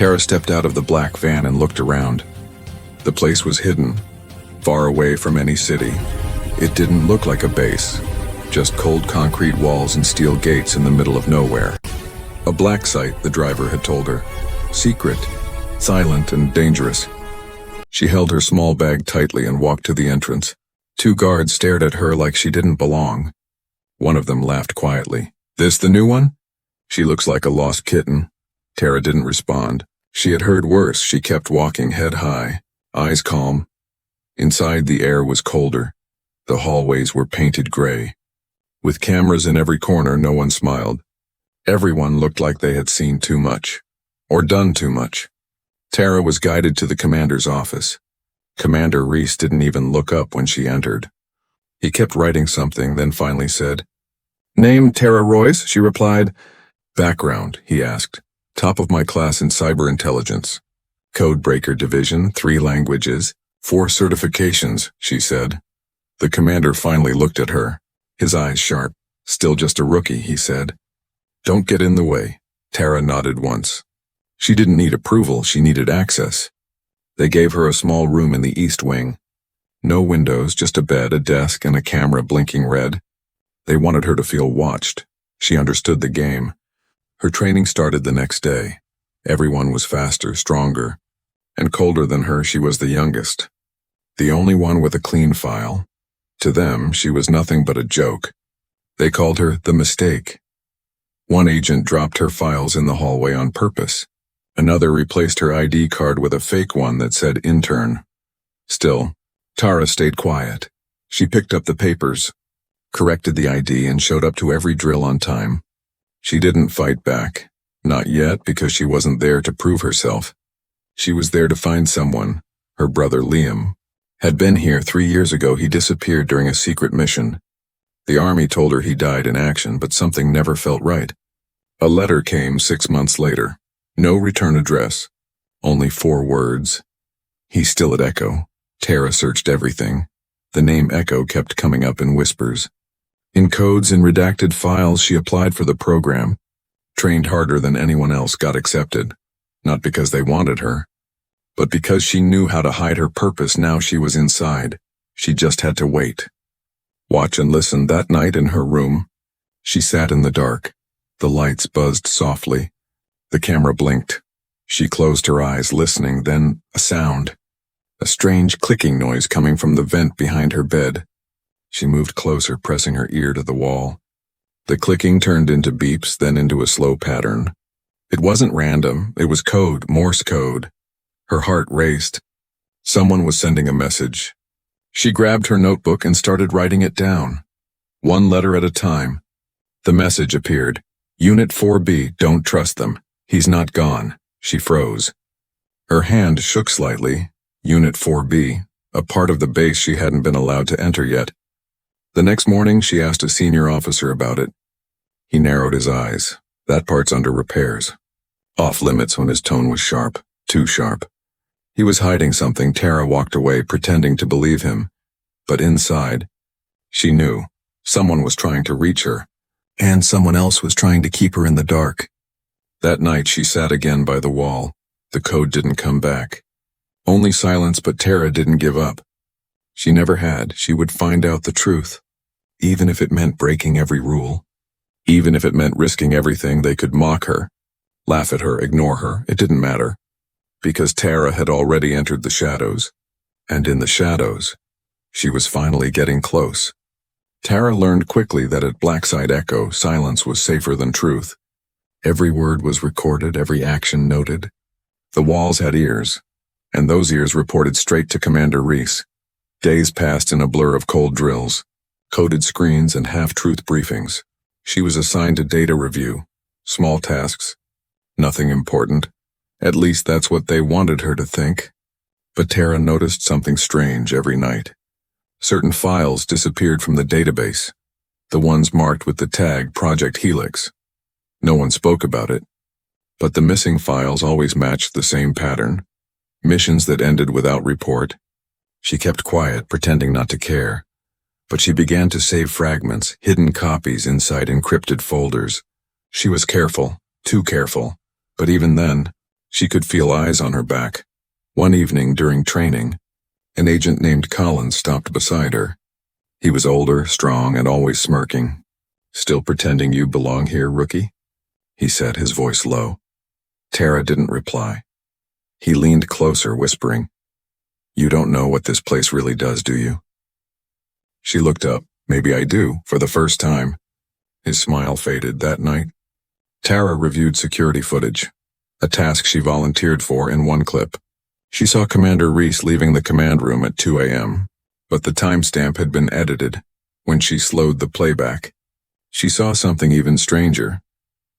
Tara stepped out of the black van and looked around. The place was hidden, far away from any city. It didn't look like a base, just cold concrete walls and steel gates in the middle of nowhere. A black site, the driver had told her. Secret, silent, and dangerous. She held her small bag tightly and walked to the entrance. 2 guards stared at her like she didn't belong. One of them laughed quietly. "This the new one?" "She looks like a lost kitten." Tara didn't respond. She had heard worse. She kept walking head high, eyes calm. Inside, the air was colder. The hallways were painted gray. With cameras in every corner, no one smiled. Everyone looked like they had seen too much, or done too much. Tara was guided to the commander's office. Commander Reese didn't even look up when she entered. He kept writing something, then finally said, "Name Tara Royce," she replied. "Background," he asked. "Top of my class in cyber intelligence. Codebreaker division, 3 languages, 4 certifications," she said. The commander finally looked at her, his eyes sharp. "Still just a rookie," he said. "Don't get in the way." Tara nodded once. She didn't need approval, she needed access. They gave her a small room in the east wing. No windows, just a bed, a desk, and a camera blinking red. They wanted her to feel watched. She understood the game. Her training started the next day. Everyone was faster, stronger, and colder than her. She was the youngest, the only one with a clean file. To them, she was nothing but a joke. They called her the mistake. One agent dropped her files in the hallway on purpose. Another replaced her ID card with a fake one that said intern. Still, Tara stayed quiet. She picked up the papers, corrected the ID, and showed up to every drill on time. She didn't fight back. Not yet, because she wasn't there to prove herself. She was there to find someone. Her brother Liam had been here 3 years ago. He disappeared during a secret mission. The army told her he died in action, but something never felt right. A letter came 6 months later. No return address. Only 4 words. "He's still at Echo." Tara searched everything. The name Echo kept coming up in whispers. In codes and redacted files, she applied for the program. Trained harder than anyone else, got accepted. Not because they wanted her, but because she knew how to hide her purpose. Now she was inside. She just had to wait. Watch and listen. That night in her room, she sat in the dark. The lights buzzed softly. The camera blinked. She closed her eyes, listening, then a sound. A strange clicking noise coming from the vent behind her bed. She moved closer, pressing her ear to the wall. The clicking turned into beeps, then into a slow pattern. It wasn't random. It was code, Morse code. Her heart raced. Someone was sending a message. She grabbed her notebook and started writing it down. 1 letter at a time. The message appeared. "Unit 4B, don't trust them. He's not gone." She froze. Her hand shook slightly. Unit 4B, a part of the base she hadn't been allowed to enter yet. The next morning, she asked a senior officer about it. He narrowed his eyes. "That part's under repairs." Off limits when his tone was sharp, too sharp. He was hiding something. Tara walked away, pretending to believe him. But inside, she knew someone was trying to reach her, and someone else was trying to keep her in the dark. That night, she sat again by the wall. The code didn't come back. Only silence, but Tara didn't give up. She never had. She would find out the truth, even if it meant breaking every rule. Even if it meant risking everything. They could mock her, laugh at her, ignore her. It didn't matter, because Tara had already entered the shadows. And in the shadows, she was finally getting close. Tara learned quickly that at Blackside Echo, silence was safer than truth. Every word was recorded, every action noted. The walls had ears, and those ears reported straight to Commander Reese. Days passed in a blur of cold drills, coded screens, and half-truth briefings. She was assigned to data review, small tasks, nothing important. At least that's what they wanted her to think. But Tara noticed something strange every night. Certain files disappeared from the database, the ones marked with the tag Project Helix. No one spoke about it, but the missing files always matched the same pattern. Missions that ended without report. She kept quiet, pretending not to care, but she began to save fragments, hidden copies inside encrypted folders. She was careful, too careful, but even then, She could feel eyes on her back. One evening during training, an agent named Collins stopped beside her. He was older, strong, and always smirking. "Still pretending you belong here, rookie?" he said, his voice low. Tara didn't reply. He leaned closer, whispering, "You don't know what this place really does, do you?" She looked up. "Maybe I do," for the first time. His smile faded that night. Tara reviewed security footage, a task she volunteered for in one clip. She saw Commander Reese leaving the command room at 2 a.m., but the timestamp had been edited. When she slowed the playback, she saw something even stranger.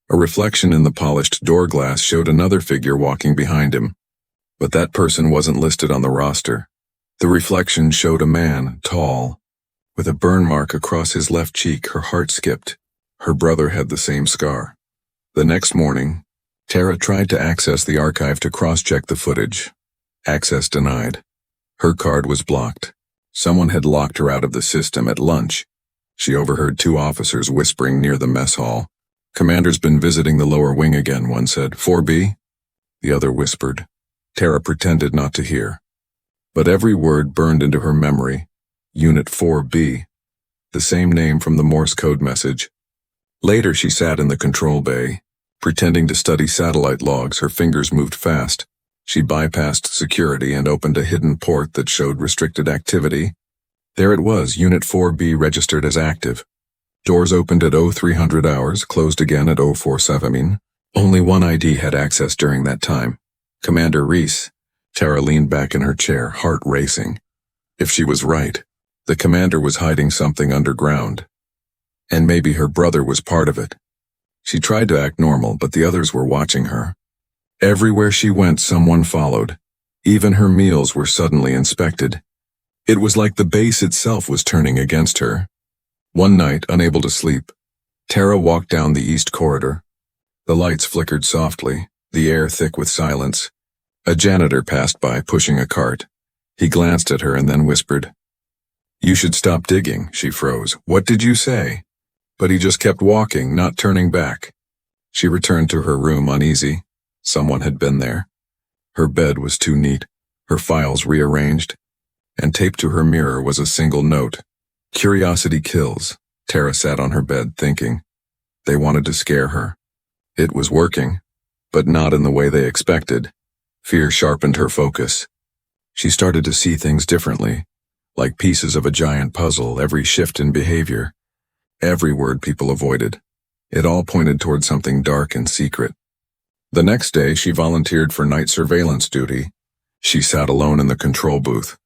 A reflection in the polished door glass showed another figure walking behind him, but that person wasn't listed on the roster. The reflection showed a man, tall, with a burn mark across his left cheek. Her heart skipped. Her brother had the same scar. The next morning, Tara tried to access the archive to cross-check the footage. Access denied. Her card was blocked. Someone had locked her out of the system at lunch. She overheard two officers whispering near the mess hall. "Commander's been visiting the lower wing again," one said. "4B?" The other whispered. Tara pretended not to hear. But every word burned into her memory. Unit 4B. The same name from the Morse code message. Later she sat in the control bay, pretending to study satellite logs. Her fingers moved fast. She bypassed security and opened a hidden port that showed restricted activity. There it was, Unit 4B registered as active. Doors opened at 0300 hours, closed again at 0417. Only one ID had access during that time. Commander Reese. Tara leaned back in her chair, heart racing. If she was right, the commander was hiding something underground. And maybe her brother was part of it. She tried to act normal, but the others were watching her. Everywhere she went, someone followed. Even her meals were suddenly inspected. It was like the base itself was turning against her. One night, unable to sleep, Tara walked down the east corridor. The lights flickered softly, the air thick with silence. A janitor passed by, pushing a cart. He glanced at her and then whispered, "You should stop digging." She froze. "What did you say?" But he just kept walking, not turning back. She returned to her room uneasy. Someone had been there. Her bed was too neat, her files rearranged, and taped to her mirror was a single note. "Curiosity kills." Tara sat on her bed thinking. They wanted to scare her. It was working, but not in the way they expected. Fear sharpened her focus. She started to see things differently, like pieces of a giant puzzle, every shift in behavior, every word people avoided. It all pointed toward something dark and secret. The next day, she volunteered for night surveillance duty. She sat alone in the control booth,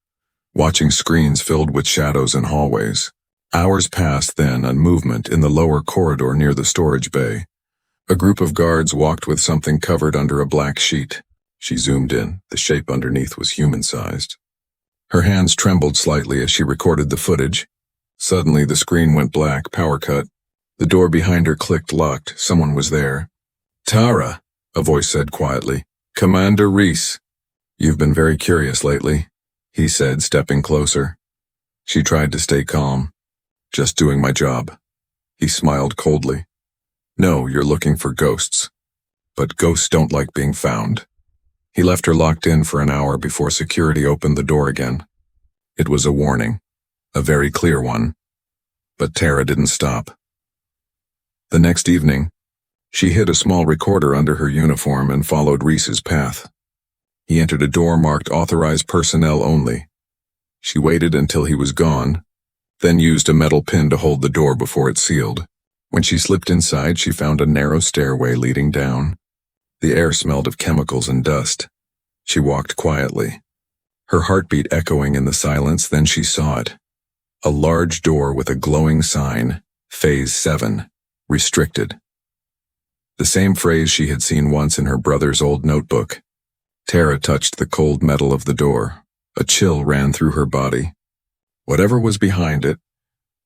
watching screens filled with shadows and hallways. Hours passed then on movement in the lower corridor near the storage bay. A group of guards walked with something covered under a black sheet. She zoomed in. The shape underneath was human-sized. Her hands trembled slightly as she recorded the footage. Suddenly, the screen went black, power cut. The door behind her clicked, locked. Someone was there. "Tara," a voice said quietly. "Commander Reese." "You've been very curious lately," he said, stepping closer. She tried to stay calm. "Just doing my job." He smiled coldly. "No, you're looking for ghosts. But ghosts don't like being found." He left her locked in for an hour before security opened the door again. It was a warning, a very clear one. But Tara didn't stop. The next evening, she hid a small recorder under her uniform and followed Reese's path. He entered a door marked "Authorized Personnel Only." She waited until he was gone, then used a metal pin to hold the door before it sealed. When she slipped inside, she found a narrow stairway leading down. The air smelled of chemicals and dust. She walked quietly, her heartbeat echoing in the silence. Then she saw it. A large door with a glowing sign, Phase 7, Restricted. The same phrase she had seen once in her brother's old notebook. Tara touched the cold metal of the door. A chill ran through her body. Whatever was behind it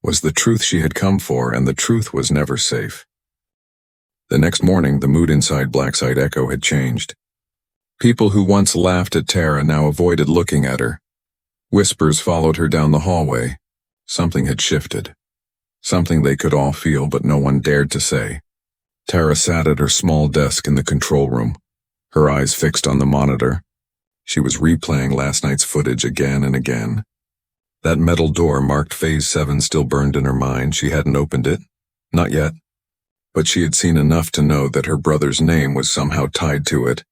was the truth she had come for, and the truth was never safe. The next morning, the mood inside Blacksite Echo had changed. People who once laughed at Tara now avoided looking at her. Whispers followed her down the hallway. Something had shifted. Something they could all feel, but no one dared to say. Tara sat at her small desk in the control room. her eyes fixed on the monitor. She was replaying last night's footage again and again. That metal door marked Phase 7 still burned in her mind. She hadn't opened it. Not yet. But she had seen enough to know that her brother's name was somehow tied to it.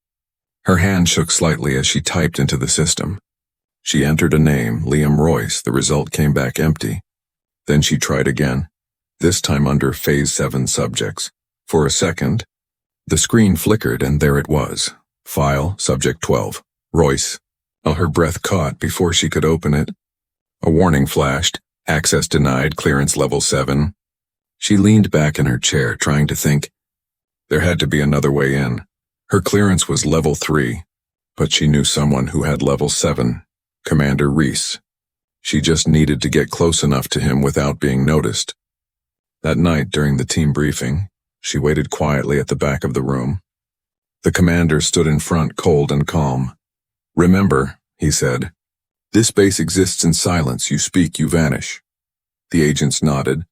Her hand shook slightly as she typed into the system. She entered a name, Liam Royce. The result came back empty. Then she tried again, this time under Phase 7 subjects. For a second, the screen flickered and there it was. File, Subject 12, Royce. Her breath caught before she could open it. A warning flashed, access denied, clearance level 7. She leaned back in her chair, trying to think. There had to be another way in. Her clearance was level 3, but she knew someone who had level 7, Commander Reese. She just needed to get close enough to him without being noticed. That night, during the team briefing, she waited quietly at the back of the room. The commander stood in front, cold and calm. "Remember," he said, "this base exists in silence. You speak, you vanish." The agents nodded.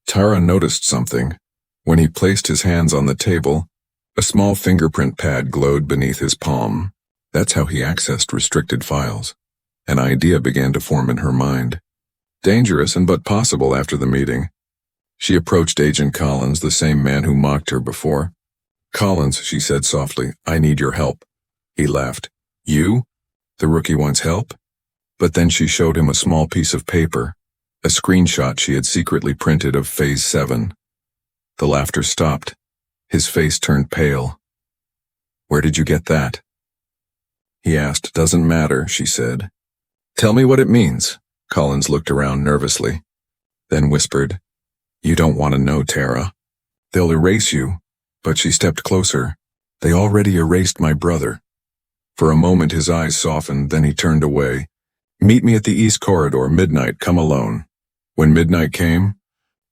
Tara noticed something. When he placed his hands on the table, a small fingerprint pad glowed beneath his palm. That's how he accessed restricted files. An idea began to form in her mind. Dangerous and but possible after the meeting. She approached Agent Collins, the same man who mocked her before. "Collins," she said softly, "I need your help." He laughed. "You? The rookie wants help?" But then she showed him a small piece of paper, a screenshot she had secretly printed of Phase 7. The laughter stopped. His face turned pale. "Where did you get that?" He asked. "Doesn't matter," she said. "Tell me what it means." Collins looked around nervously, then whispered, "You don't want to know, Tara. They'll erase you." But she stepped closer. "They already erased my brother." For a moment his eyes softened, then he turned away. "Meet me at the East Corridor, midnight, come alone." When midnight came,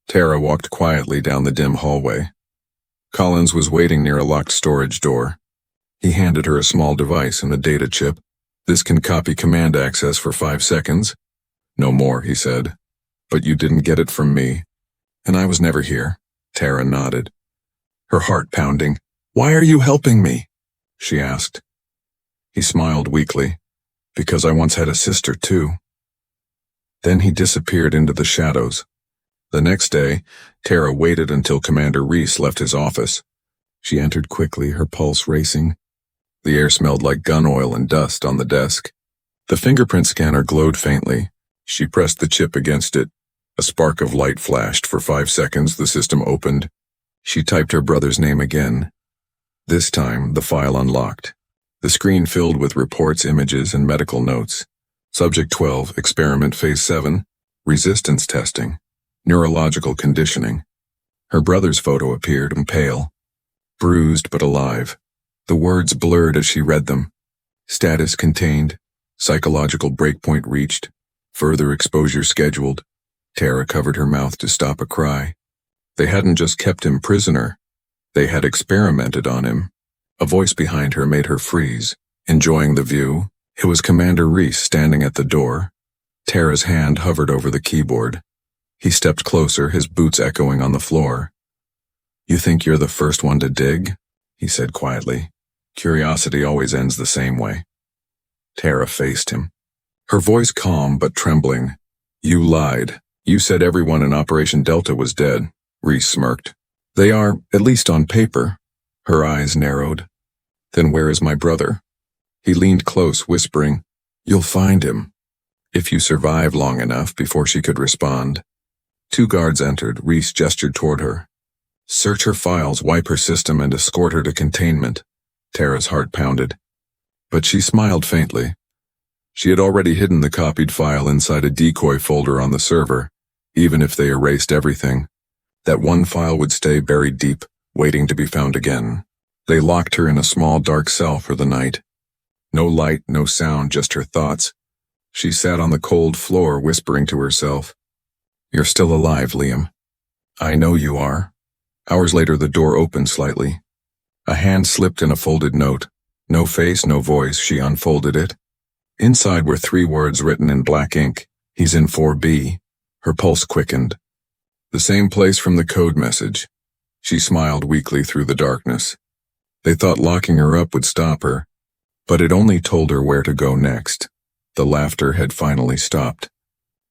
Tara walked quietly down the dim hallway. Collins was waiting near a locked storage door. He handed her a small device and a data chip. "This can copy command access for 5 seconds. No more," he said. "But you didn't get it from me. And I was never here." Tara nodded, her heart pounding. "Why are you helping me?" she asked. He smiled weakly. "Because I once had a sister, too." Then he disappeared into the shadows. The next day, Tara waited until Commander Reese left his office. She entered quickly, her pulse racing. The air smelled like gun oil and dust on the desk. The fingerprint scanner glowed faintly. She pressed the chip against it. A spark of light flashed. For 5 seconds, the system opened. She typed her brother's name again. This time, the file unlocked. The screen filled with reports, images, and medical notes. Subject 12, Experiment Phase 7, Resistance Testing, Neurological Conditioning. Her brother's photo appeared, pale, bruised but alive. The words blurred as she read them. Status contained. Psychological breakpoint reached. Further exposure scheduled. Tara covered her mouth to stop a cry. They hadn't just kept him prisoner. They had experimented on him. A voice behind her made her freeze. Enjoying the view, it was Commander Reese standing at the door. Tara's hand hovered over the keyboard. He stepped closer, his boots echoing on the floor. "You think you're the first one to dig?" he said quietly. "Curiosity always ends the same way." Tara faced him, her voice calm but trembling. "You lied. You said everyone in Operation Delta was dead." Reese smirked. "They are, at least on paper." Her eyes narrowed. "Then where is my brother?" He leaned close, whispering, "You'll find him, if you survive long enough." Before she could respond, 2 guards entered. Reese gestured toward her. "Search her files, wipe her system, and escort her to containment." Tara's heart pounded, but she smiled faintly. She had already hidden the copied file inside a decoy folder on the server. Even if they erased everything, that one file would stay buried deep, waiting to be found again. They locked her in a small dark cell for the night. No light, no sound, just her thoughts. She sat on the cold floor, whispering to herself, "You're still alive, Liam. I know you are." Hours later, the door opened slightly. A hand slipped in a folded note. No face, no voice. She unfolded it. Inside were 3 words written in black ink. "He's in 4B. Her pulse quickened. The same place from the code message. She smiled weakly through the darkness. They thought locking her up would stop her, but it only told her where to go next. The laughter had finally stopped.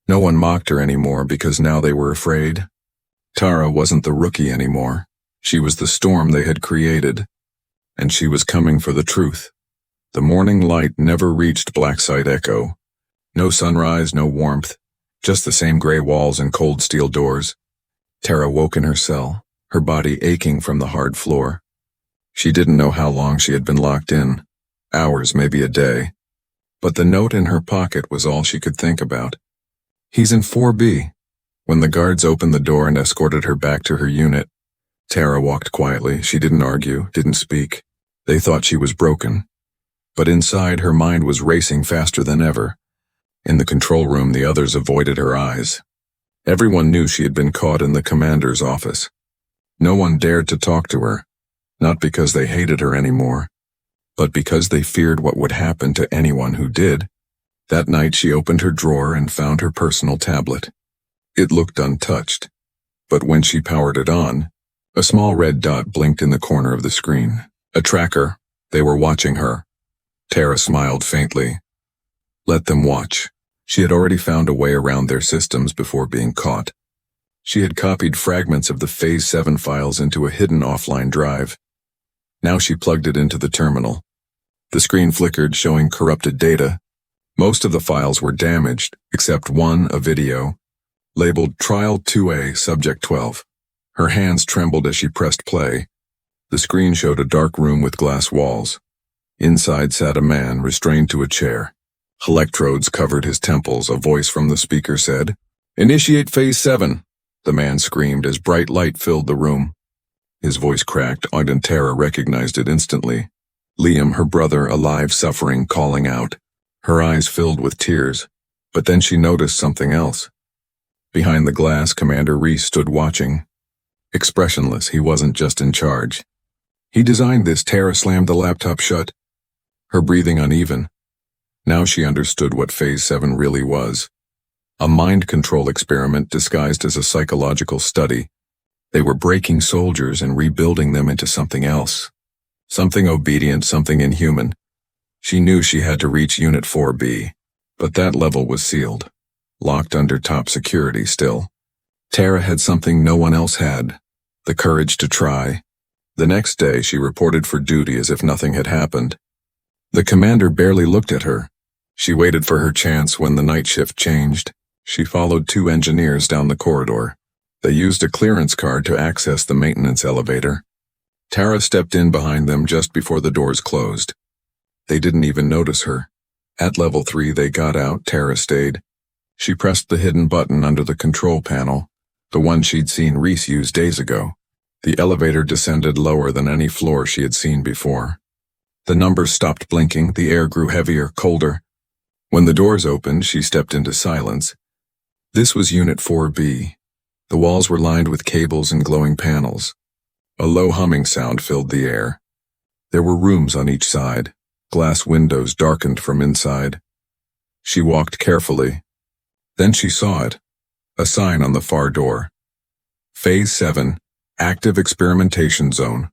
No one mocked her anymore because now they were afraid. Tara wasn't the rookie anymore. She was the storm they had created, and she was coming for the truth. The morning light never reached Blacksite Echo. No sunrise, no warmth, just the same gray walls and cold steel doors. Tara woke in her cell, her body aching from the hard floor. She didn't know how long she had been locked in, hours, maybe a day. But the note in her pocket was all she could think about. He's in 4B. When the guards opened the door and escorted her back to her unit, Tara walked quietly. She didn't argue, didn't speak. They thought she was broken. But inside, her mind was racing faster than ever. In the control room, the others avoided her eyes. Everyone knew she had been caught in the commander's office. No one dared to talk to her, not because they hated her anymore, but because they feared what would happen to anyone who did. That night she opened her drawer and found her personal tablet. It looked untouched, but when she powered it on, a small red dot blinked in the corner of the screen. A tracker. They were watching her. Tara smiled faintly. Let them watch. She had already found a way around their systems before being caught. She had copied fragments of the Phase 7 files into a hidden offline drive. Now she plugged it into the terminal. The screen flickered, showing corrupted data. Most of the files were damaged, except one, a video, labeled Trial 2A, Subject 12. Her hands trembled as she pressed play. The screen showed a dark room with glass walls. Inside sat a man, restrained to a chair. Electrodes covered his temples. A voice from the speaker said, "Initiate Phase 7. The man screamed as bright light filled the room. His voice cracked, and Tara recognized it instantly. Liam, her brother, alive, suffering, calling out. Her eyes filled with tears, but then she noticed something else. Behind the glass, Commander Reese stood watching. Expressionless, he wasn't just in charge. He designed this. Tara slammed the laptop shut, her breathing uneven. Now she understood what Phase 7 really was. A mind control experiment disguised as a psychological study. They were breaking soldiers and rebuilding them into something else. Something obedient, something inhuman. She knew she had to reach Unit 4B, but that level was sealed, locked under top security still. Tara had something no one else had, the courage to try. The next day she reported for duty as if nothing had happened. The commander barely looked at her. She waited for her chance. When the night shift changed, she followed 2 engineers down the corridor. They used a clearance card to access the maintenance elevator. Tara stepped in behind them just before the doors closed. They didn't even notice her. At level 3 they got out. Tara stayed. She pressed the hidden button under the control panel, the one she'd seen Reese use days ago. The elevator descended lower than any floor she had seen before. The numbers stopped blinking. The air grew heavier, colder. When the doors opened, she stepped into silence. This was Unit 4B. The walls were lined with cables and glowing panels. A low humming sound filled the air. There were rooms on each side, glass windows darkened from inside. She walked carefully. Then she saw it, a sign on the far door. Phase 7, Active Experimentation Zone.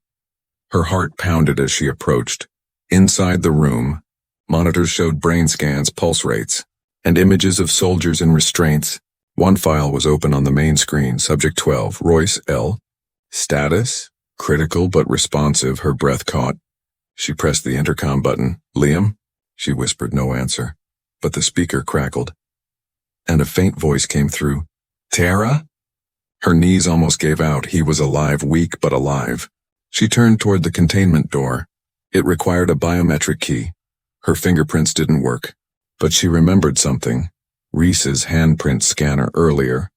Her heart pounded as she approached. Inside the room, monitors showed brain scans, pulse rates, and images of soldiers in restraints. One file was open on the main screen. Subject 12, Royce L. Status? Critical but responsive. Her breath caught. She pressed the intercom button. "Liam?" She whispered. No answer. But the speaker crackled, and a faint voice came through. "Tara?" Her knees almost gave out. He was alive, weak but alive. She turned toward the containment door. It required a biometric key. Her fingerprints didn't work, but she remembered something. Reese's handprint scanner earlier.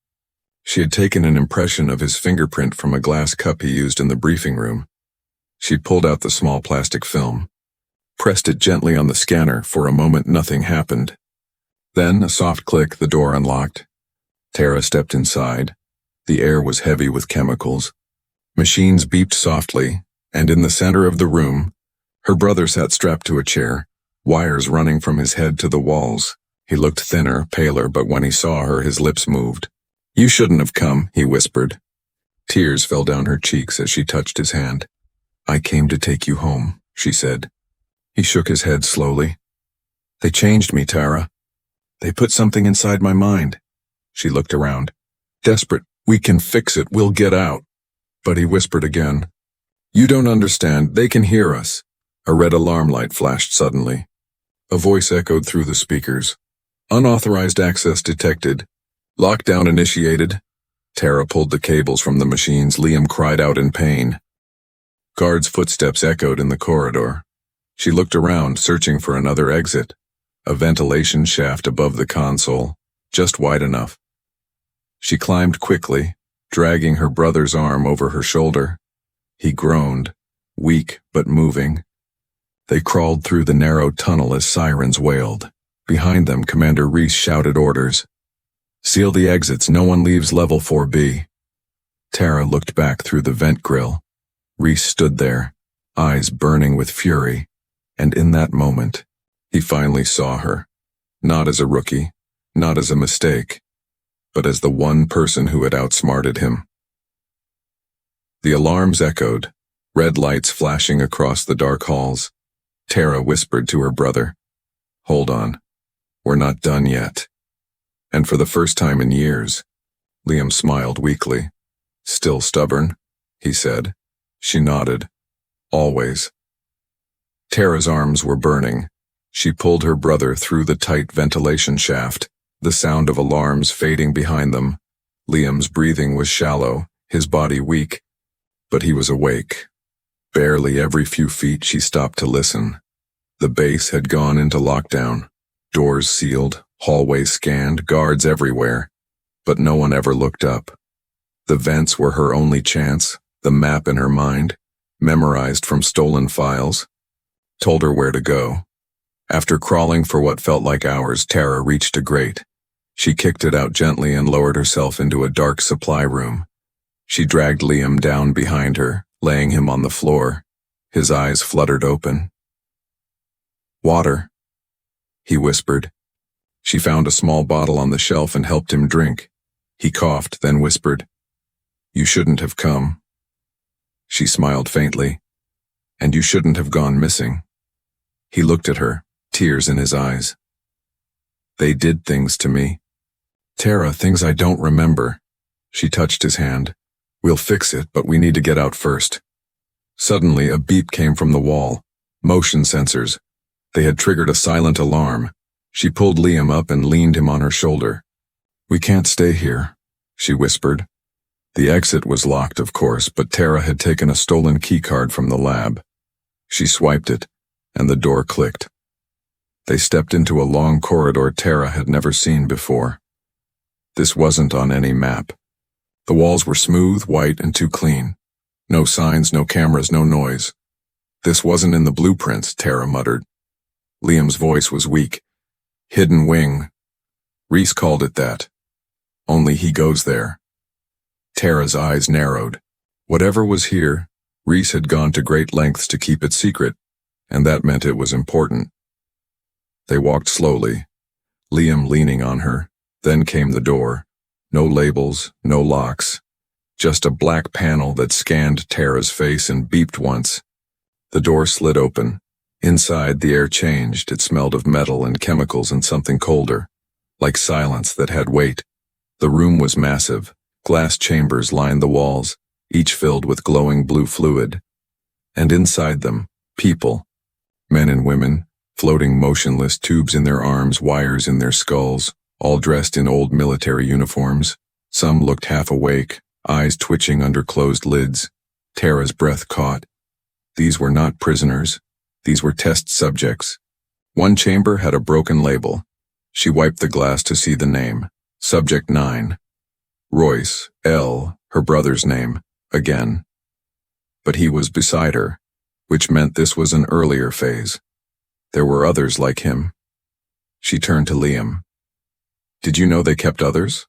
She had taken an impression of his fingerprint from a glass cup he used in the briefing room. She pulled out the small plastic film, pressed it gently on the scanner. For a moment, nothing happened. Then, a soft click, the door unlocked. Tara stepped inside. The air was heavy with chemicals. Machines beeped softly, and in the center of the room, her brother sat strapped to a chair, wires running from his head to the walls. He looked thinner, paler, but when he saw her, his lips moved. "You shouldn't have come," he whispered. Tears fell down her cheeks as she touched his hand. I came to take you home, she said. He shook his head slowly. They changed me, Tara. They put something inside my mind. She looked around. Desperate, we can fix it, we'll get out. But he whispered again. You don't understand, they can hear us. A red alarm light flashed suddenly. A voice echoed through the speakers. Unauthorized access detected. Lockdown initiated. Tara pulled the cables from the machines. Liam cried out in pain. Guards' footsteps echoed in the corridor. She looked around, searching for another exit. A ventilation shaft above the console, just wide enough. She climbed quickly, dragging her brother's arm over her shoulder. He groaned, weak but moving. They crawled through the narrow tunnel as sirens wailed. Behind them, Commander Reese shouted orders. Seal the exits, no one leaves level 4B. Tara looked back through the vent grill. Reese stood there, eyes burning with fury, and in that moment, he finally saw her. Not as a rookie, not as a mistake, but as the one person who had outsmarted him. The alarms echoed, red lights flashing across the dark halls. Tara whispered to her brother, Hold on, we're not done yet. And for the first time in years, Liam smiled weakly. Still stubborn, he said. She nodded. Always. Tara's arms were burning. She pulled her brother through the tight ventilation shaft, the sound of alarms fading behind them. Liam's breathing was shallow, his body weak, but he was awake. Barely every few feet she stopped to listen. The base had gone into lockdown. Doors sealed, hallways scanned, guards everywhere. But no one ever looked up. The vents were her only chance, the map in her mind, memorized from stolen files, told her where to go. After crawling for what felt like hours, Tara reached a grate. She kicked it out gently and lowered herself into a dark supply room. She dragged Liam down behind her, laying him on the floor. His eyes fluttered open. Water, he whispered. She found a small bottle on the shelf and helped him drink. He coughed, then whispered, You shouldn't have come. She smiled faintly. And you shouldn't have gone missing. He looked at her, tears in his eyes. They did things to me. Tara, things I don't remember. She touched his hand. We'll fix it, but we need to get out first. Suddenly, a beep came from the wall. Motion sensors. They had triggered a silent alarm. She pulled Liam up and leaned him on her shoulder. We can't stay here, she whispered. The exit was locked, of course, but Tara had taken a stolen keycard from the lab. She swiped it, and the door clicked. They stepped into a long corridor Tara had never seen before. This wasn't on any map. The walls were smooth, white, and too clean. No signs, no cameras, no noise. This wasn't in the blueprints, Tara muttered. Liam's voice was weak. Hidden wing. Reese called it that. Only he goes there. Tara's eyes narrowed. Whatever was here, Reese had gone to great lengths to keep it secret, and that meant it was important. They walked slowly, Liam leaning on her. Then came the door. No labels, no locks. Just a black panel that scanned Tara's face and beeped once. The door slid open. Inside, the air changed. It smelled of metal and chemicals and something colder, like silence that had weight. The room was massive. Glass chambers lined the walls, each filled with glowing blue fluid. And inside them, people, men and women, floating motionless, tubes in their arms, wires in their skulls, all dressed in old military uniforms. Some looked half awake, eyes twitching under closed lids. Tara's breath caught. These were not prisoners. These were test subjects. One chamber had a broken label. She wiped the glass to see the name. Subject 9. Royce, L., her brother's name, again. But he was beside her, which meant this was an earlier phase. There were others like him. She turned to Liam. Did you know they kept others?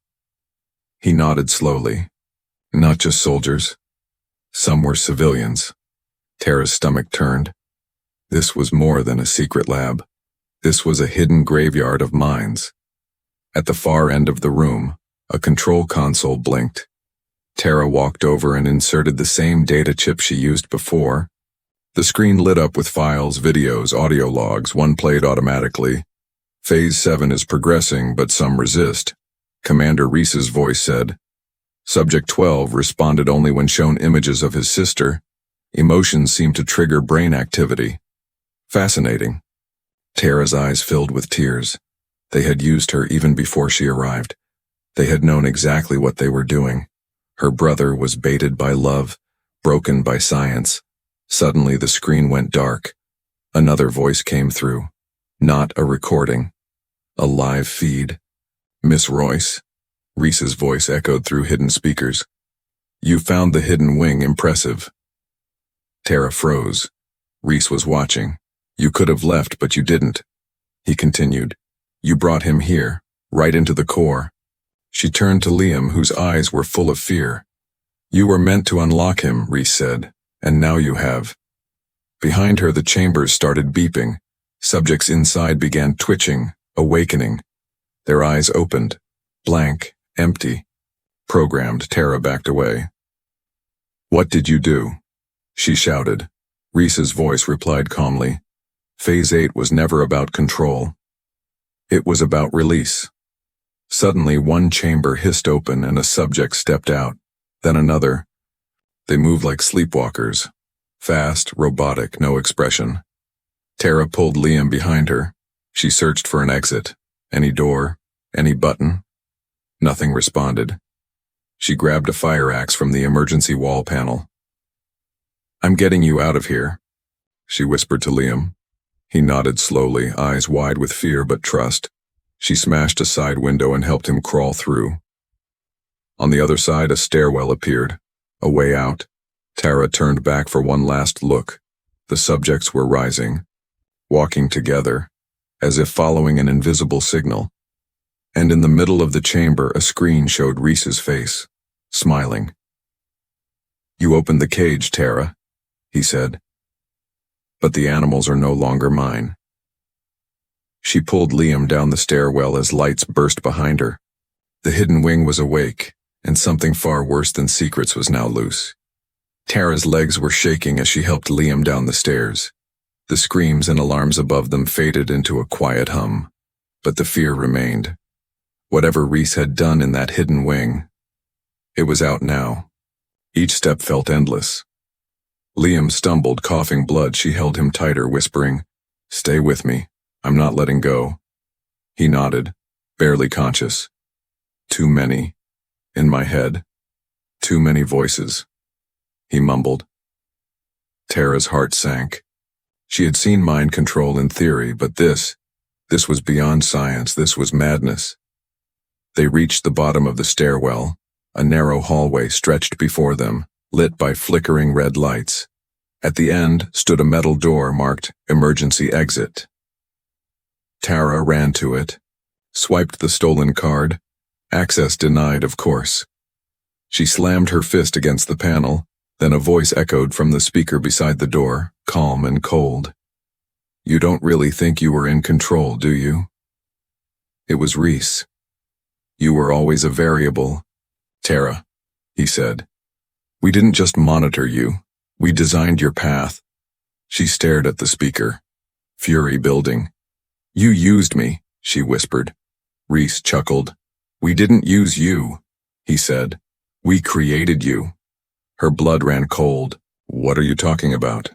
He nodded slowly. Not just soldiers. Some were civilians. Tara's stomach turned. This was more than a secret lab. This was a hidden graveyard of minds. At the far end of the room, a control console blinked. Tara walked over and inserted the same data chip she used before, The screen lit up with files, videos, audio logs, one played automatically. Phase 7 is progressing, but some resist. Commander Reese's voice said. Subject 12 responded only when shown images of his sister. Emotions seemed to trigger brain activity. Fascinating. Tara's eyes filled with tears. They had used her even before she arrived. They had known exactly what they were doing. Her brother was baited by love, broken by science. Suddenly the screen went dark. Another voice came through. Not a recording. A live feed. Miss Royce? Reese's voice echoed through hidden speakers. You found the hidden wing impressive. Tara froze. Reese was watching. You could have left, but you didn't. He continued. You brought him here, right into the core. She turned to Liam, whose eyes were full of fear. You were meant to unlock him, Reese said, and now you have. Behind her, the chambers started beeping. Subjects inside began twitching, awakening. Their eyes opened, blank, empty. Programmed, Tara backed away. What did you do? She shouted. Reese's voice replied calmly. Phase 8 was never about control. It was about release. Suddenly, one chamber hissed open and a subject stepped out, then another. They moved like sleepwalkers. Fast, robotic, no expression. Tara pulled Liam behind her. She searched for an exit. Any door? Any button? Nothing responded. She grabbed a fire axe from the emergency wall panel. I'm getting you out of here, she whispered to Liam. He nodded slowly, eyes wide with fear but trust. She smashed a side window and helped him crawl through. On the other side, a stairwell appeared. A way out. Tara turned back for one last look. The subjects were rising, walking together, as if following an invisible signal. And in the middle of the chamber, a screen showed Reese's face, smiling. You opened the cage, Tara, he said. But the animals are no longer mine. She pulled Liam down the stairwell as lights burst behind her. The hidden wing was awake, and something far worse than secrets was now loose. Tara's legs were shaking as she helped Liam down the stairs. The screams and alarms above them faded into a quiet hum, but the fear remained. Whatever Reese had done in that hidden wing, it was out now. Each step felt endless. Liam stumbled, coughing blood. She held him tighter, whispering, Stay with me. I'm not letting go. He nodded, barely conscious. Too many. In my head. Too many voices. He mumbled. Tara's heart sank. She had seen mind control in theory, but this was beyond science. This was madness. They reached the bottom of the stairwell. A narrow hallway stretched before them, lit by flickering red lights. At the end stood a metal door marked Emergency Exit. Tara ran to it, swiped the stolen card. Access denied, of course. She slammed her fist against the panel, then a voice echoed from the speaker beside the door, calm and cold. You don't really think you were in control, do you? It was Reese. You were always a variable. Tara, he said. We didn't just monitor you. We designed your path. She stared at the speaker, fury building. You used me, she whispered. Reese chuckled. We didn't use you, he said. We created you. Her blood ran cold. What are you talking about?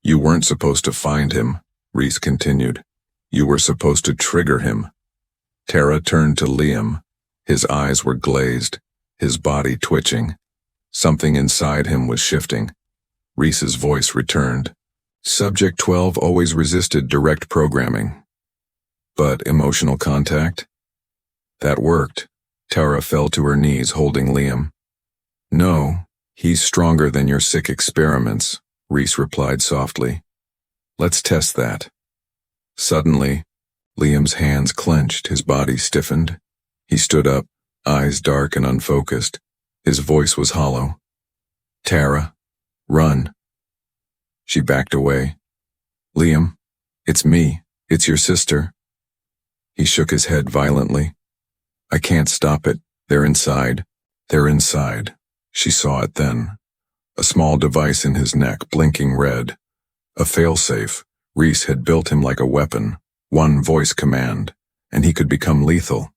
You weren't supposed to find him, Reese continued. You were supposed to trigger him. Tara turned to Liam. His eyes were glazed, his body twitching. Something inside him was shifting. Reese's voice returned. Subject 12 always resisted direct programming. But emotional contact? That worked. Tara fell to her knees, holding Liam. No, he's stronger than your sick experiments, Reese replied softly. Let's test that. Suddenly, Liam's hands clenched, his body stiffened. He stood up, eyes dark and unfocused. His voice was hollow. Tara, run. She backed away. Liam, it's me. It's your sister. He shook his head violently. I can't stop it. They're inside. They're inside. She saw it then. a small device in his neck blinking red. A failsafe. Reese had built him like a weapon, one voice command, and he could become lethal.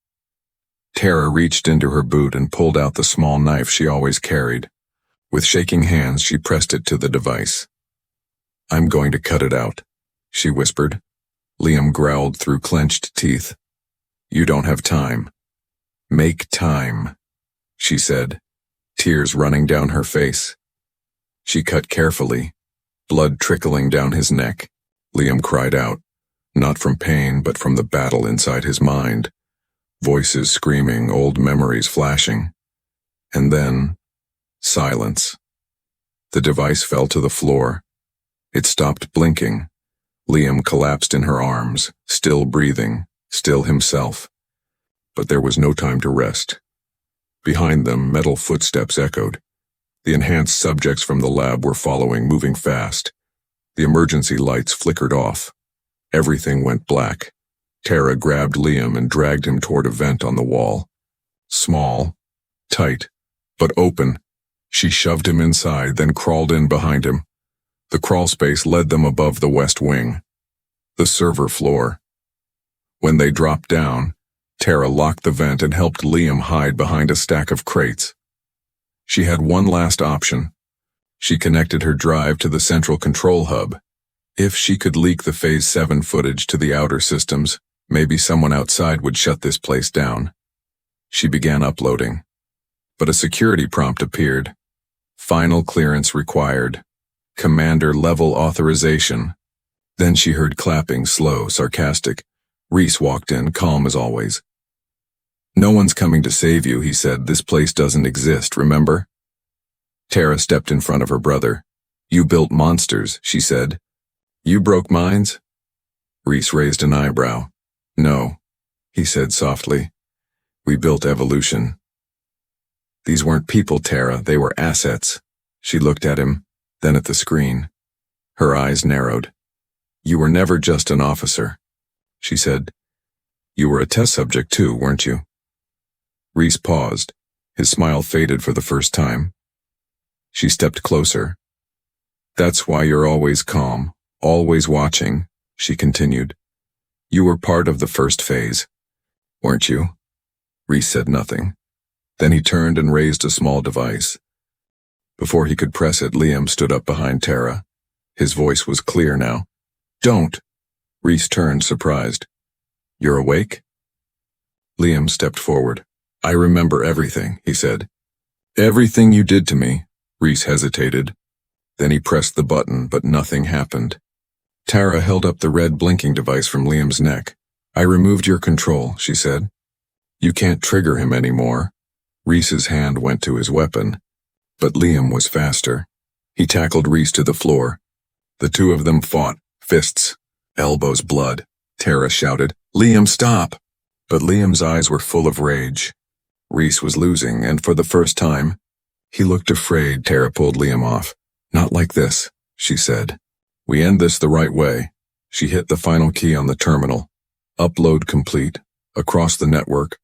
Tara reached into her boot and pulled out the small knife she always carried. With shaking hands, she pressed it to the device. "I'm going to cut it out," she whispered. Liam growled through clenched teeth. "You don't have time." "Make time," she said, tears running down her face. She cut carefully, blood trickling down his neck. Liam cried out, not from pain but from the battle inside his mind. Voices screaming, old memories flashing. And then, silence. The device fell to the floor. It stopped blinking. Liam collapsed in her arms, still breathing, still himself. But there was no time to rest. Behind them, metal footsteps echoed. The enhanced subjects from the lab were following, moving fast. The emergency lights flickered off. Everything went black. Tara grabbed Liam and dragged him toward a vent on the wall. Small, tight, but open. She shoved him inside, then crawled in behind him. The crawl space led them above the west wing, the server floor. When they dropped down, Tara locked the vent and helped Liam hide behind a stack of crates. She had one last option. She connected her drive to the central control hub. If she could leak the Phase 7 footage to the outer systems, maybe someone outside would shut this place down. She began uploading. But a security prompt appeared. Final clearance required. Commander-level authorization. Then she heard clapping, slow, sarcastic. Reese walked in, calm as always. "No one's coming to save you," he said. "This place doesn't exist, remember?" Tara stepped in front of her brother. "You built monsters," she said. "You broke minds?" Reese raised an eyebrow. "No," he said softly. "We built evolution." "These weren't people, Tara. They were assets." She looked at him, then at the screen. Her eyes narrowed. "You were never just an officer," she said. "You were a test subject too, weren't you?" Reese paused. His smile faded for the first time. She stepped closer. "That's why you're always calm, always watching," she continued. "You were part of the first phase, weren't you?" Reese said nothing. Then he turned and raised a small device. Before he could press it, Liam stood up behind Tara. His voice was clear now. "Don't!" Reese turned, surprised. "You're awake?" Liam stepped forward. "I remember everything," he said. "Everything you did to me." Reese hesitated. Then he pressed the button, but nothing happened. Tara held up the red blinking device from Liam's neck. "I removed your control," she said. "You can't trigger him anymore." Reese's hand went to his weapon. But Liam was faster. He tackled Reese to the floor. The two of them fought, fists, elbows, blood. Tara shouted, "Liam, stop!" But Liam's eyes were full of rage. Reese was losing, and for the first time, he looked afraid. Tara pulled Liam off. "Not like this," she said. "We end this the right way." She hit the final key on the terminal. Upload complete. Across the network.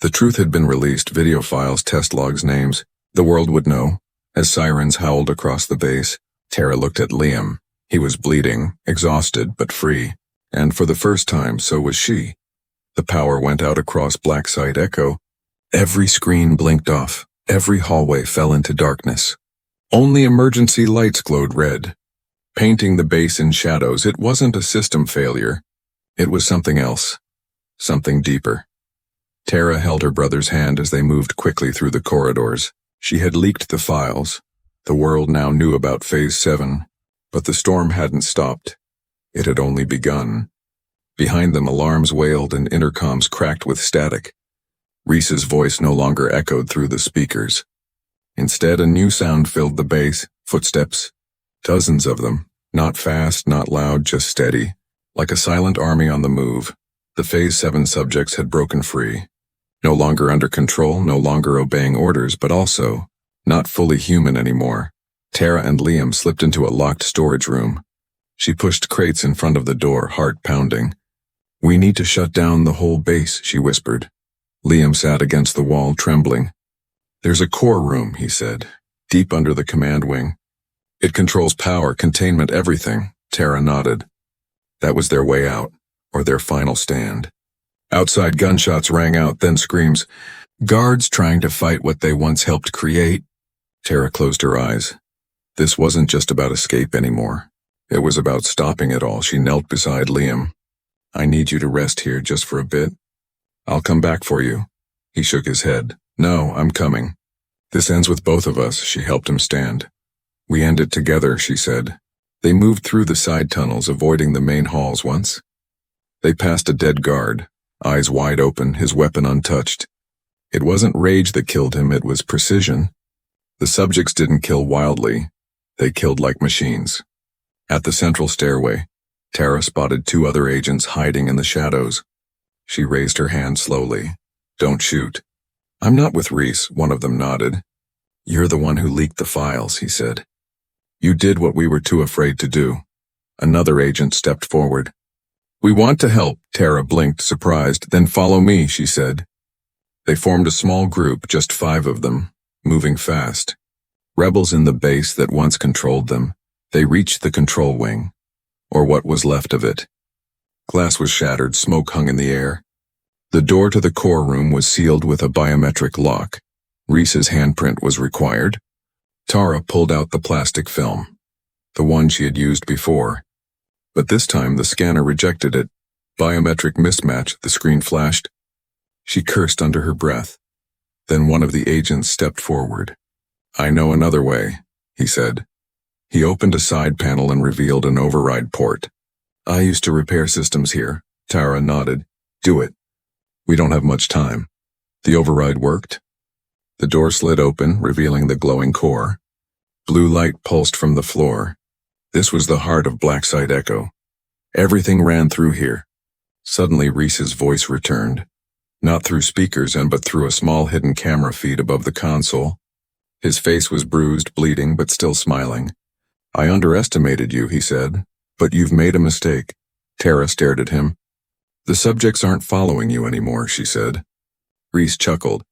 The truth had been released, video files, test logs, names. The world would know. As sirens howled across the base, Tara looked at Liam. He was bleeding, exhausted, but free. And for the first time, so was she. The power went out across Black Site Echo. Every screen blinked off. Every hallway fell into darkness. Only emergency lights glowed red, painting the base in shadows. It wasn't a system failure. It was something else. Something deeper. Tara held her brother's hand as they moved quickly through the corridors. She had leaked the files. The world now knew about Phase 7. But the storm hadn't stopped. It had only begun. Behind them, alarms wailed and intercoms cracked with static. Reese's voice no longer echoed through the speakers. Instead, a new sound filled the base, footsteps. Dozens of them, not fast, not loud, just steady. Like a silent army on the move, the Phase 7 subjects had broken free. No longer under control, no longer obeying orders, but also not fully human anymore. Tara and Liam slipped into a locked storage room. She pushed crates in front of the door, heart pounding. "We need to shut down the whole base," she whispered. Liam sat against the wall, trembling. "There's a core room," he said. deep under the command wing. It controls power, containment, everything, Tara nodded. That was their way out, or their final stand. Outside gunshots rang out, then screams. Guards trying to fight what they once helped create. Tara closed her eyes. This wasn't just about escape anymore. It was about stopping it all. She knelt beside Liam. I need you to rest here just for a bit. I'll come back for you. He shook his head. No, I'm coming. This ends with both of us. She helped him stand. We end it together, she said. They moved through the side tunnels, avoiding the main halls once. They passed a dead guard, eyes wide open, his weapon untouched. It wasn't rage that killed him, it was precision. The subjects didn't kill wildly. They killed like machines. At the central stairway, Tara spotted 2 other agents hiding in the shadows. She raised her hand slowly. Don't shoot. I'm not with Reese, one of them nodded. You're the one who leaked the files, he said. You did what we were too afraid to do. Another agent stepped forward. We want to help, Tara blinked, surprised. Then follow me, she said. They formed a small group, just 5 of them, moving fast. Rebels in the base that once controlled them. They reached the control wing, or what was left of it. Glass was shattered, smoke hung in the air. The door to the core room was sealed with a biometric lock. Reese's handprint was required. Tara pulled out the plastic film, the one she had used before. But this time the scanner rejected it. Biometric mismatch, the screen flashed. She cursed under her breath. Then one of the agents stepped forward. I know another way, he said. He opened a side panel and revealed an override port. I used to repair systems here. Tara nodded. Do it. We don't have much time. The override worked. The door slid open, revealing the glowing core. Blue light pulsed from the floor. This was the heart of Blacksite Echo. Everything ran through here. Suddenly Reese's voice returned. Not through speakers but through a small hidden camera feed above the console. His face was bruised, bleeding, but still smiling. I underestimated you, he said, but you've made a mistake. Tara stared at him. The subjects aren't following you anymore, she said. Reese chuckled.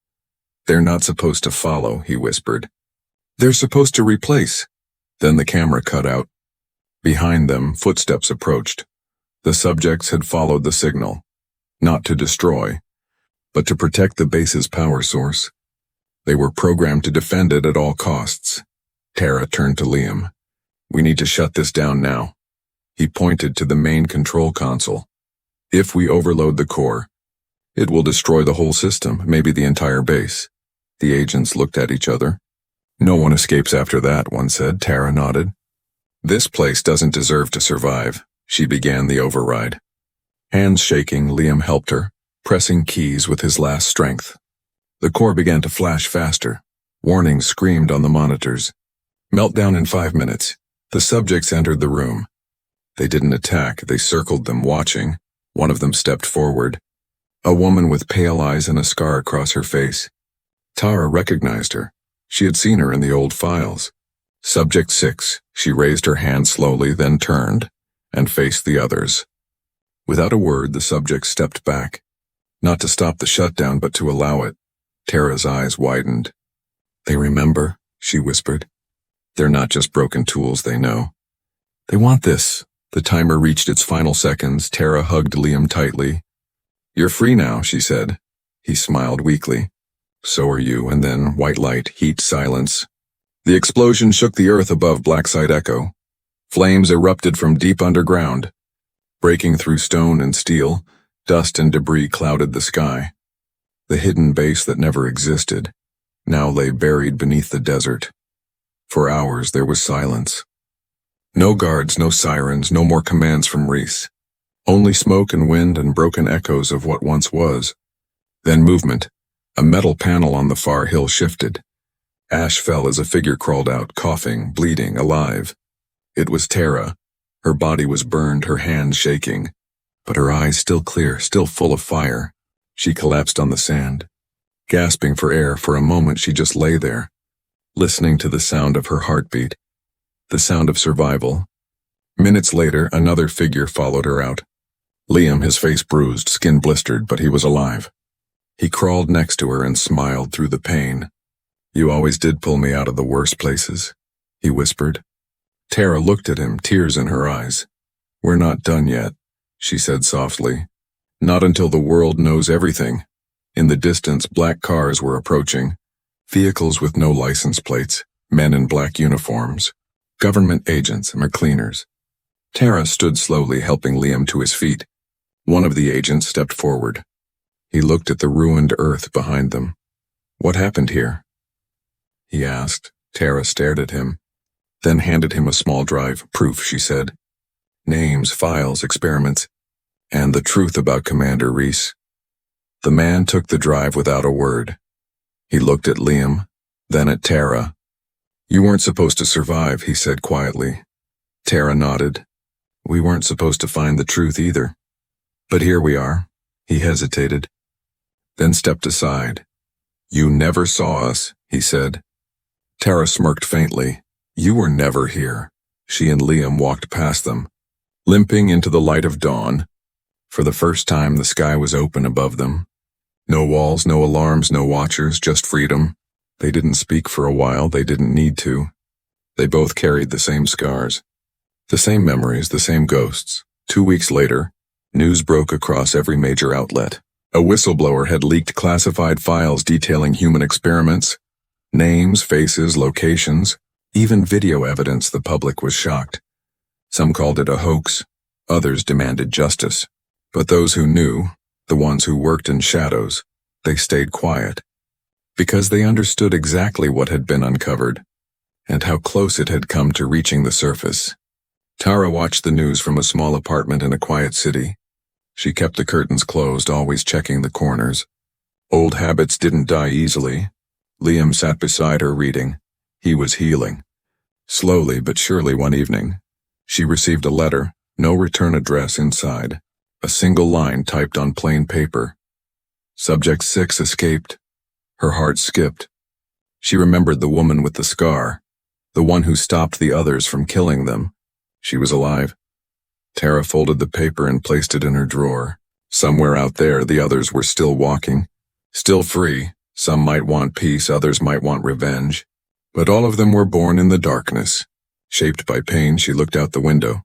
They're not supposed to follow, he whispered. They're supposed to replace. Then the camera cut out. Behind them, footsteps approached. The subjects had followed the signal, not to destroy, but to protect the base's power source. They were programmed to defend it at all costs. Tara turned to Liam. We need to shut this down now. He pointed to the main control console. If we overload the core, it will destroy the whole system, maybe the entire base. The agents looked at each other. No one escapes after that, one said. Tara nodded. This place doesn't deserve to survive. She began the override. Hands shaking, Liam helped her, pressing keys with his last strength. The core began to flash faster. Warnings screamed on the monitors. Meltdown in 5 minutes. The subjects entered the room. They didn't attack, they circled them, watching. One of them stepped forward. A woman with pale eyes and a scar across her face. Tara recognized her. She had seen her in the old files. Subject 6. She raised her hand slowly, then turned, and faced the others. Without a word, the subject stepped back. Not to stop the shutdown, but to allow it. Tara's eyes widened. They remember, she whispered. They're not just broken tools, they know. They want this. The timer reached its final seconds. Tara hugged Liam tightly. You're free now, she said. He smiled weakly. So are you, and then white light, heat, silence. The explosion shook the earth above Blacksite Echo. Flames erupted from deep underground. Breaking through stone and steel, dust and debris clouded the sky. The hidden base that never existed now lay buried beneath the desert. For hours there was silence. No guards, no sirens, no more commands from Reese. Only smoke and wind and broken echoes of what once was. Then movement. A metal panel on the far hill shifted. Ash fell as a figure crawled out, coughing, bleeding, alive. It was Tara. Her body was burned, her hands shaking, but her eyes still clear, still full of fire. She collapsed on the sand. Gasping for air, for a moment she just lay there, listening to the sound of her heartbeat, the sound of survival. Minutes later, another figure followed her out. Liam, his face bruised, skin blistered, but he was alive. He crawled next to her and smiled through the pain. You always did pull me out of the worst places, he whispered. Tara looked at him, tears in her eyes. We're not done yet, she said softly. Not until the world knows everything. In the distance, black cars were approaching. Vehicles with no license plates, men in black uniforms. Government agents and cleaners. Tara stood slowly, helping Liam to his feet. One of the agents stepped forward. He looked at the ruined earth behind them. What happened here? He asked. Tara stared at him, then handed him a small drive. Proof, she said. Names, files, experiments, and the truth about Commander Reese. The man took the drive without a word. He looked at Liam, then at Tara. You weren't supposed to survive, he said quietly. Tara nodded. We weren't supposed to find the truth either. But here we are. He hesitated, then stepped aside. You never saw us, he said. Tara smirked faintly. You were never here. She and Liam walked past them, limping into the light of dawn. For the first time, the sky was open above them. No walls, no alarms, no watchers, just freedom. They didn't speak for a while. They didn't need to. They both carried the same scars, the same memories, the same ghosts. 2 weeks later, news broke across every major outlet. A whistleblower had leaked classified files detailing human experiments. Names, faces, locations, even video evidence. The public was shocked. Some called it a hoax. Others demanded justice. But those who knew, the ones who worked in shadows, they stayed quiet. Because they understood exactly what had been uncovered, and how close it had come to reaching the surface. Tara watched the news from a small apartment in a quiet city. She kept the curtains closed, always checking the corners. Old habits didn't die easily. Liam sat beside her reading. He was healing. Slowly but surely one evening, she received a letter, no return address inside. A single line typed on plain paper. Subject 6 escaped. Her heart skipped. She remembered the woman with the scar, the one who stopped the others from killing them. She was alive. Tara folded the paper and placed it in her drawer. Somewhere out there, the others were still walking, still free. Some might want peace, others might want revenge. But all of them were born in the darkness. Shaped by pain, she looked out the window.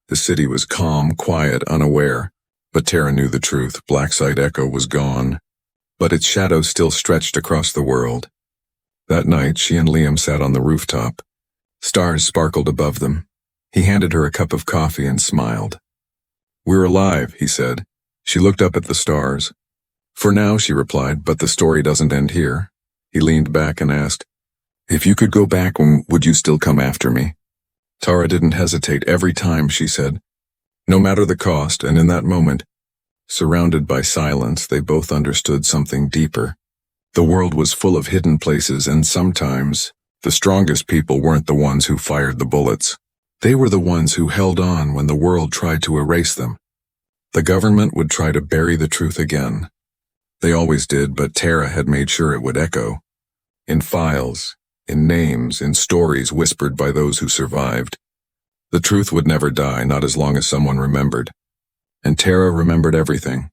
The city was calm, quiet, unaware. But Tara knew the truth. Blacksite Echo was gone. But its shadow still stretched across the world. That night, she and Liam sat on the rooftop. Stars sparkled above them. He handed her a cup of coffee and smiled. We're alive, he said. She looked up at the stars. For now, she replied, but the story doesn't end here. He leaned back and asked, if you could go back, would you still come after me? Tara didn't hesitate. Every time, she said. No matter the cost, and in that moment, surrounded by silence, they both understood something deeper. The world was full of hidden places, and sometimes the strongest people weren't the ones who fired the bullets. They were the ones who held on when the world tried to erase them. The government would try to bury the truth again. They always did, but Tara had made sure it would echo. In files, in names, in stories whispered by those who survived. The truth would never die, not as long as someone remembered. And Tara remembered everything.